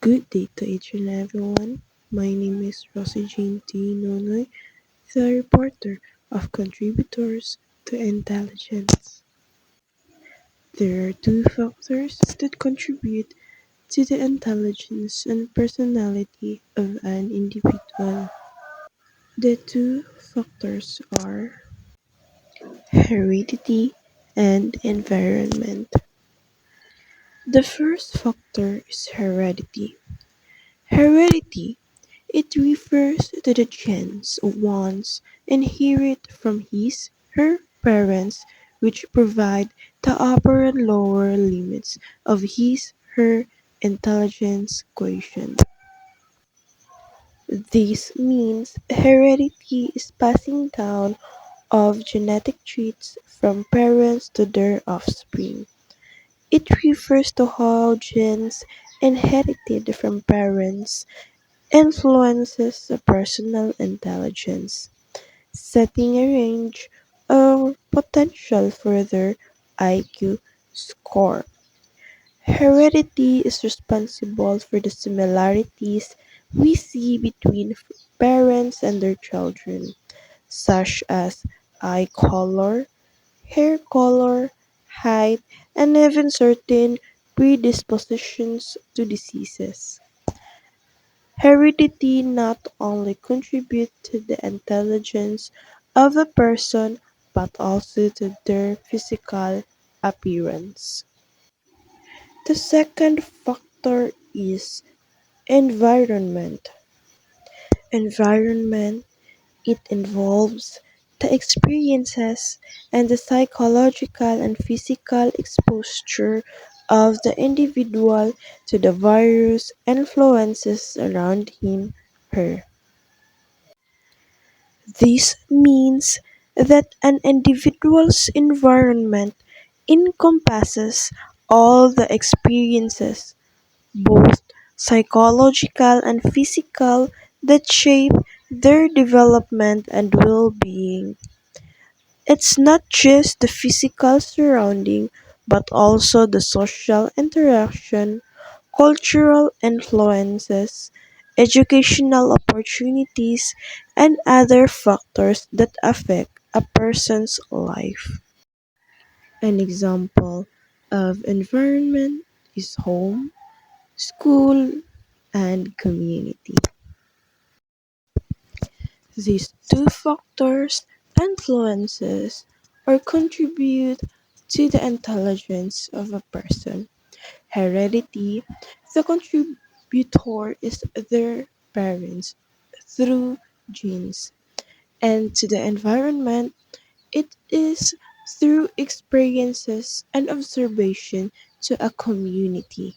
Good day to each and everyone. My name is Rosie Jean T. Nonoy, the reporter of Contributors to Intelligence. There are two factors that contribute to the intelligence and personality of an individual. The two factors are heredity and environment. The first factor is heredity. Heredity. It refers to the genes one inherits from his/her parents which provide the upper and lower limits of his/her intelligence quotient. This means heredity is passing down of genetic traits from parents to their offspring. It refers to how genes inherited from parents influences a personal intelligence, setting a range or potential for their IQ score. Heredity is responsible for the similarities we see between parents and their children, such as eye color, hair color, height, and even certain predispositions to diseases. Heredity not only contributes to the intelligence of a person but also to their physical appearance. The second factor is environment. Environment it involves the experiences and the psychological and physical exposure of the individual to the various influences around him/her. This means that an individual's environment encompasses all the experiences, both psychological and physical, that shape their development and well-being. It's not just the physical surrounding, but also the social interaction, cultural influences, educational opportunities, and other factors that affect a person's life. An example of environment is home, school, and community. These two factors influences or contribute to the intelligence of a person. Heredity, the contributor is their parents through genes, and to the environment, it is through experiences and observation to a community.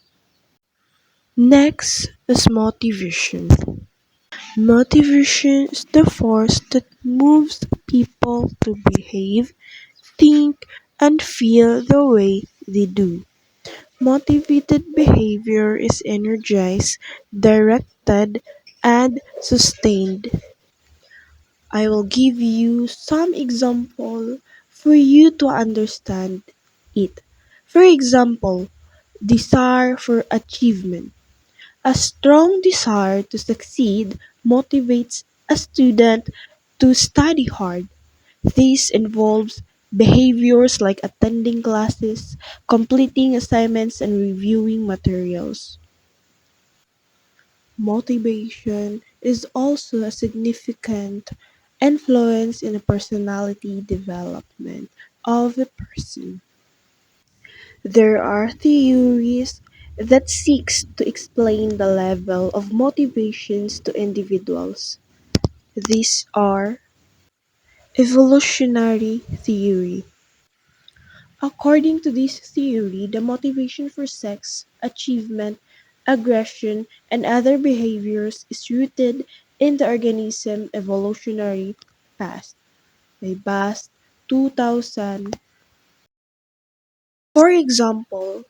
Next is motivation. Motivation is the force that moves people to behave, think, and feel the way they do. Motivated behavior is energized, directed, and sustained. I will give you some example for you to understand it. For example, desire for achievement. A strong desire to succeed motivates a student to study hard. This involves behaviors like attending classes, completing assignments, and reviewing materials. Motivation is also a significant influence in the personality development of a person. There are theories that seeks to explain the level of motivations to individuals. These are evolutionary theory. According to this theory, the motivation for sex, achievement, aggression, and other behaviors is rooted in the organism evolutionary past by Bast 2000. For example,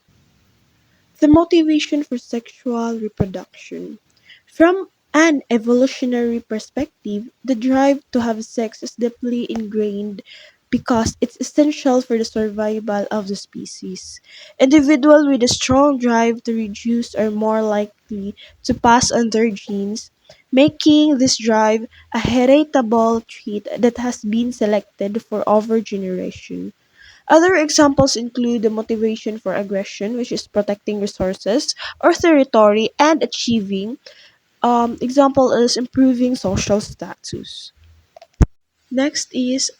the motivation for sexual reproduction. From an evolutionary perspective, the drive to have sex is deeply ingrained because it's essential for the survival of the species. Individuals with a strong drive to reduce are more likely to pass on their genes, making this drive a heritable trait that has been selected for over generations. Other examples include the motivation for aggression, which is protecting resources or territory and achieving. Example is improving social status. Next is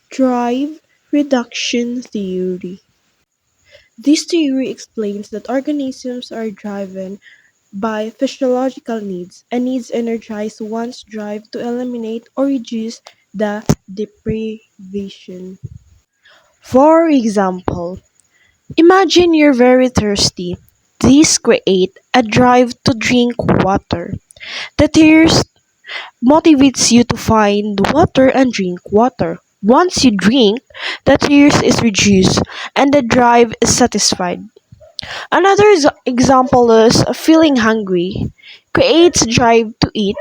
drive reduction theory. This theory explains that organisms are driven by physiological needs, and needs energize one's drive to eliminate or reduce the deprivation. For example, imagine you're very thirsty. This creates a drive to drink water. The thirst motivates you to find water and drink water. Once you drink, the thirst is reduced and the drive is satisfied. Another example is feeling hungry creates drive to eat,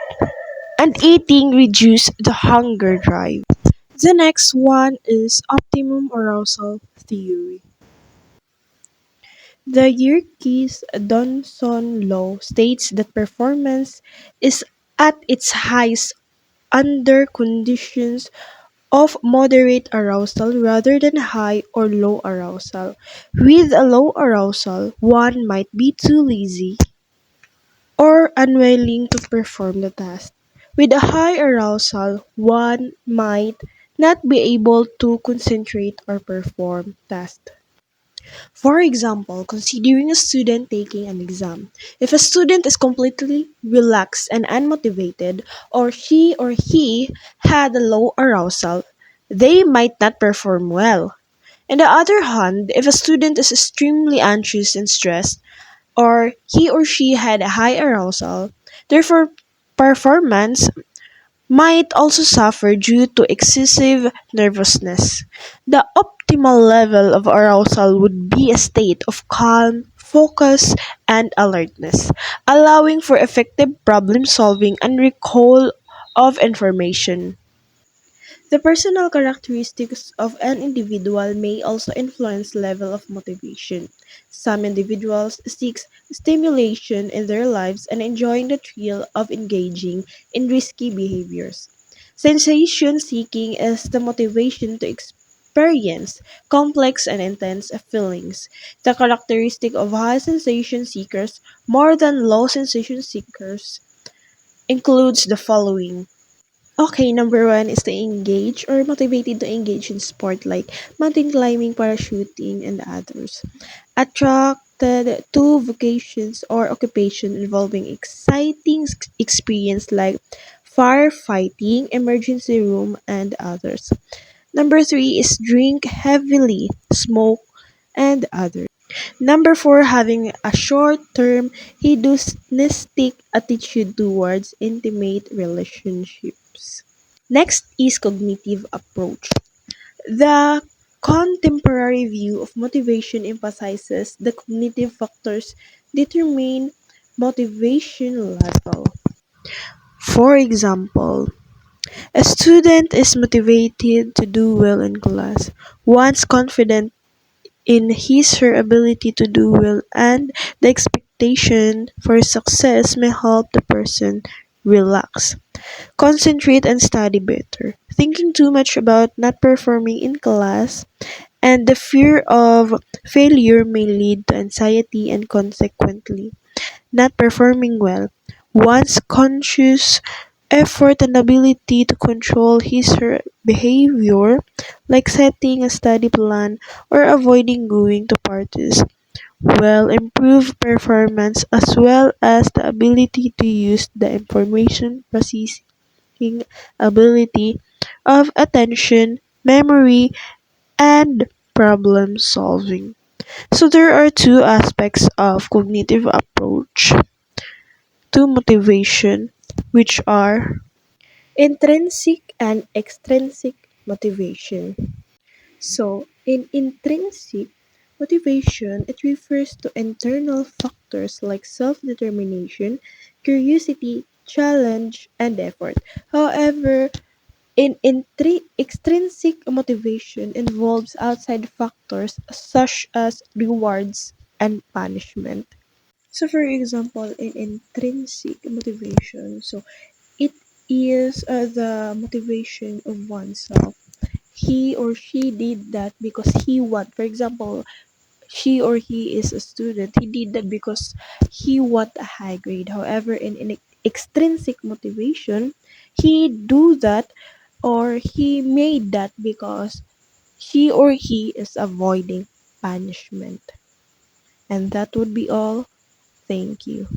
and eating reduces the hunger drive. The next one is optimum arousal theory. The Yerkes-Dodson law states that performance is at its highest under conditions of moderate arousal rather than high or low arousal. With a low arousal, one might be too lazy or unwilling to perform the task. With a high arousal, one might not be able to concentrate or perform tasks. For example, considering a student taking an exam. If a student is completely relaxed and unmotivated, or she or he had a low arousal, they might not perform well. On the other hand, if a student is extremely anxious and stressed, or he or she had a high arousal, therefore performance might also suffer due to excessive nervousness. The optimal level of arousal would be a state of calm, focus, and alertness, allowing for effective problem solving and recall of information. The personal characteristics of an individual may also influence level of motivation. Some individuals seek stimulation in their lives and enjoying the thrill of engaging in risky behaviors. Sensation seeking is the motivation to experience complex and intense feelings. The characteristic of high sensation seekers more than low sensation seekers includes the following. Okay, number one is to engage or motivated to engage in sport like mountain climbing, parachuting, and others. Attracted to vocations or occupation involving exciting experience like firefighting, emergency room, and others. Number three is drink heavily, smoke, and others. Number four, having a short-term hedonistic attitude towards intimate relationships. Next is cognitive approach. The contemporary view of motivation emphasizes the cognitive factors determine motivation level. For example, a student is motivated to do well in class, once confident in his her ability to do well, and the expectation for success may help the person relax, concentrate, and study better. Thinking too much about not performing in class and the fear of failure may lead to anxiety and consequently not performing well. One's conscious effort and ability to control his her behavior, like setting a study plan or abiling going to parties, will improve performance as well as the ability to use the information processing ability of attention, memory, and problem solving. So there are two aspects of cognitive approach to motivation, which are intrinsic and extrinsic motivation. So, in intrinsic motivation, it refers to internal factors like self determination, curiosity, challenge, and effort. However, Extrinsic motivation involves outside factors such as rewards and punishment. So, for example, in intrinsic motivation, so it is the motivation of oneself. He or she did that because he want. For example, she or he is a student. He did that because he want a high grade. However, in extrinsic motivation, he do that or he made that because she or he is avoiding punishment. And that would be all. Thank you.